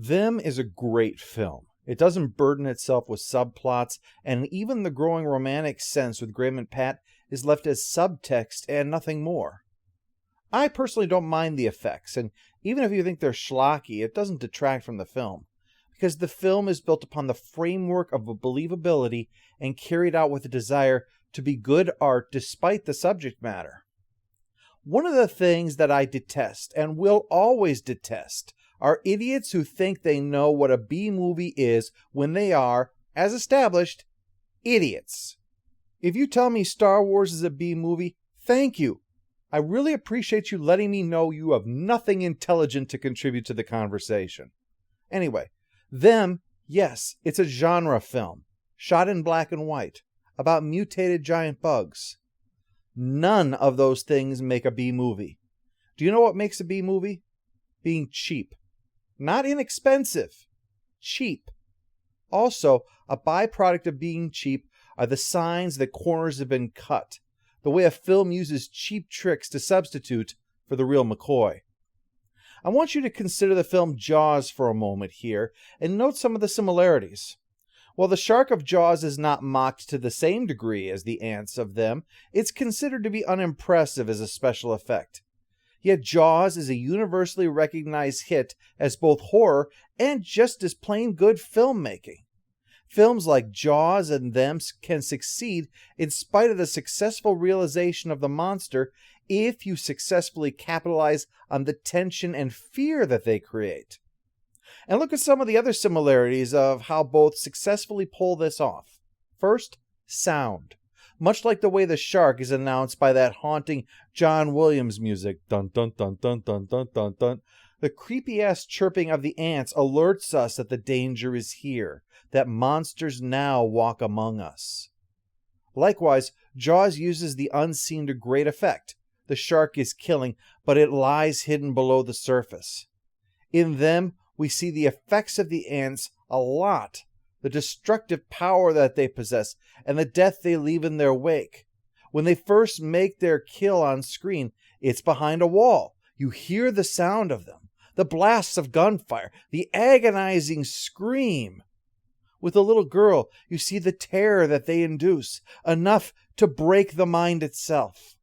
Them is a great film. It doesn't burden itself with subplots, and even the growing romantic sense with Graham and Pat is left as subtext and nothing more. I personally don't mind the effects, and even if you think they're schlocky, it doesn't detract from the film, because the film is built upon the framework of believability and carried out with a desire to be good art despite the subject matter. One of the things that I detest, and will always detest, are idiots who think they know what a B movie is when they are, as established, idiots. If you tell me Star Wars is a B movie, thank you. I really appreciate you letting me know you have nothing intelligent to contribute to the conversation. Anyway, Them, yes, it's a genre film, shot in black and white, about mutated giant bugs. None of those things make a B movie. Do you know what makes a B movie? Being cheap. Not inexpensive. Cheap. Also, a byproduct of being cheap are the signs that corners have been cut, the way a film uses cheap tricks to substitute for the real McCoy. I want you to consider the film Jaws for a moment here and note some of the similarities. While the shark of Jaws is not mocked to the same degree as the ants of Them, it's considered to be unimpressive as a special effect. Yet Jaws is a universally recognized hit as both horror and just as plain good filmmaking. Films like Jaws and Them can succeed in spite of the successful realization of the monster if you successfully capitalize on the tension and fear that they create. And look at some of the other similarities of how both successfully pull this off. First, sound. Much like the way the shark is announced by that haunting John Williams music, dun dun dun dun dun dun dun dun, the creepy-ass chirping of the ants alerts us that the danger is here, that monsters now walk among us. Likewise, Jaws uses the unseen to great effect. The shark is killing, but it lies hidden below the surface. In Them, we see the effects of the ants a lot, the destructive power that they possess, and the death they leave in their wake. When they first make their kill on screen, it's behind a wall. You hear the sound of them, the blasts of gunfire, the agonizing scream. With the little girl, you see the terror that they induce, enough to break the mind itself.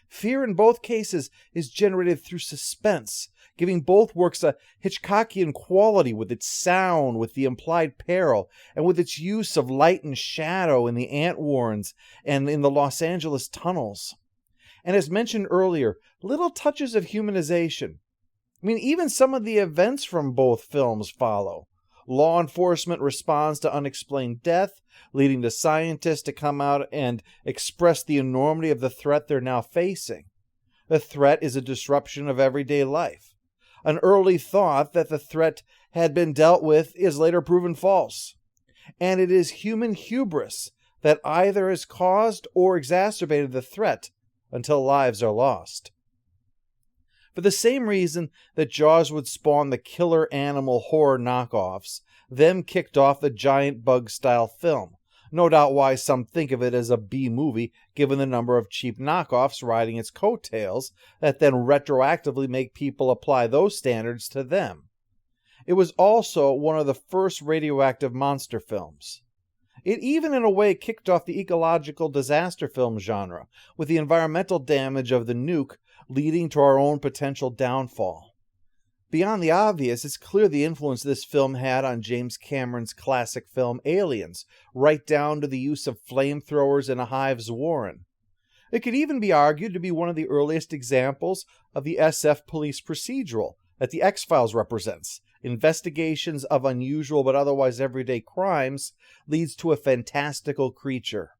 Fear in both cases is generated through suspense, giving both works a Hitchcockian quality with its sound, with the implied peril, and with its use of light and shadow in the ant warrens and in the Los Angeles tunnels. And as mentioned earlier, little touches of humanization. Even some of the events from both films follow. Law enforcement responds to unexplained death, leading to scientists to come out and express the enormity of the threat they're now facing. The threat is a disruption of everyday life. An early thought that the threat had been dealt with is later proven false. And it is human hubris that either has caused or exacerbated the threat until lives are lost. For the same reason that Jaws would spawn the killer animal horror knockoffs, Them kicked off the giant bug-style film. No doubt why some think of it as a B movie, given the number of cheap knockoffs riding its coattails that then retroactively make people apply those standards to Them. It was also one of the first radioactive monster films. It even in a way kicked off the ecological disaster film genre, with the environmental damage of the nuke leading to our own potential downfall. Beyond the obvious, it's clear the influence this film had on James Cameron's classic film Aliens, right down to the use of flamethrowers in a hive's warren. It could even be argued to be one of the earliest examples of the SF police procedural that the X-Files represents. Investigations of unusual but otherwise everyday crimes leads to a fantastical creature.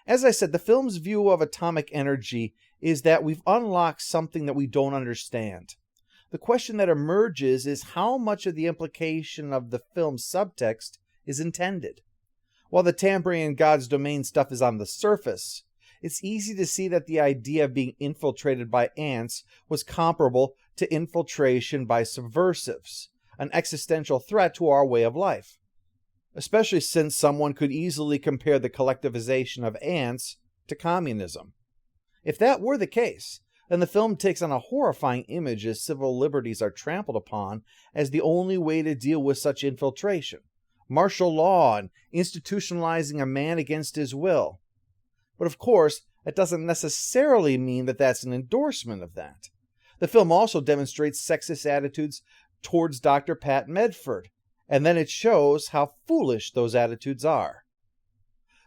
As I said, the film's view of atomic energy is that we've unlocked something that we don't understand. The question that emerges is how much of the implication of the film's subtext is intended. While the tampering in God's domain stuff is on the surface, it's easy to see that the idea of being infiltrated by ants was comparable to infiltration by subversives, an existential threat to our way of life. Especially since someone could easily compare the collectivization of ants to communism. If that were the case, and the film takes on a horrifying image as civil liberties are trampled upon as the only way to deal with such infiltration, martial law, and institutionalizing a man against his will. But of course, that doesn't necessarily mean that that's an endorsement of that. The film also demonstrates sexist attitudes towards Dr. Pat Medford, and then it shows how foolish those attitudes are.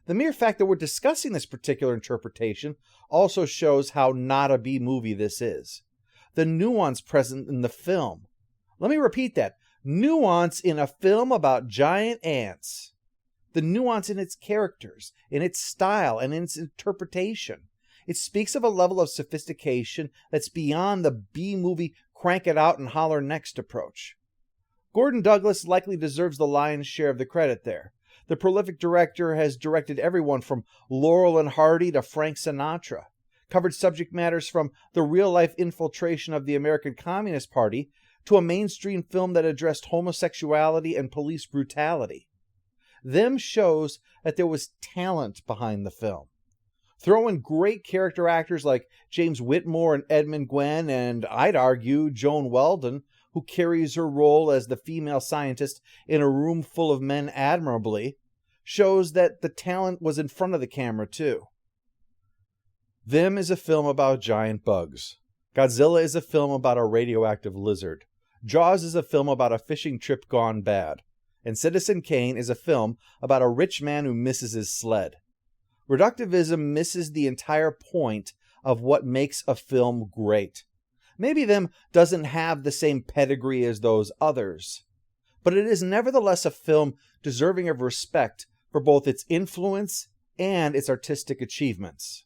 The mere fact that we're discussing this particular interpretation also shows how not a B movie this is. The nuance present in the film. Let me repeat that. Nuance in a film about giant ants. The nuance in its characters, in its style, and in its interpretation. It speaks of a level of sophistication that's beyond the B-movie crank it out and holler next approach. Gordon Douglas likely deserves the lion's share of the credit there. The prolific director has directed everyone from Laurel and Hardy to Frank Sinatra, covered subject matters from the real-life infiltration of the American Communist Party to a mainstream film that addressed homosexuality and police brutality. Them shows that there was talent behind the film. Throw in great character actors like James Whitmore and Edmund Gwenn, and I'd argue Joan Weldon, who carries her role as the female scientist in a room full of men admirably, shows that the talent was in front of the camera too. Them is a film about giant bugs. Godzilla is a film about a radioactive lizard. Jaws is a film about a fishing trip gone bad. And Citizen Kane is a film about a rich man who misses his sled. Reductivism misses the entire point of what makes a film great. Maybe Them doesn't have the same pedigree as those others, but it is nevertheless a film deserving of respect for both its influence and its artistic achievements.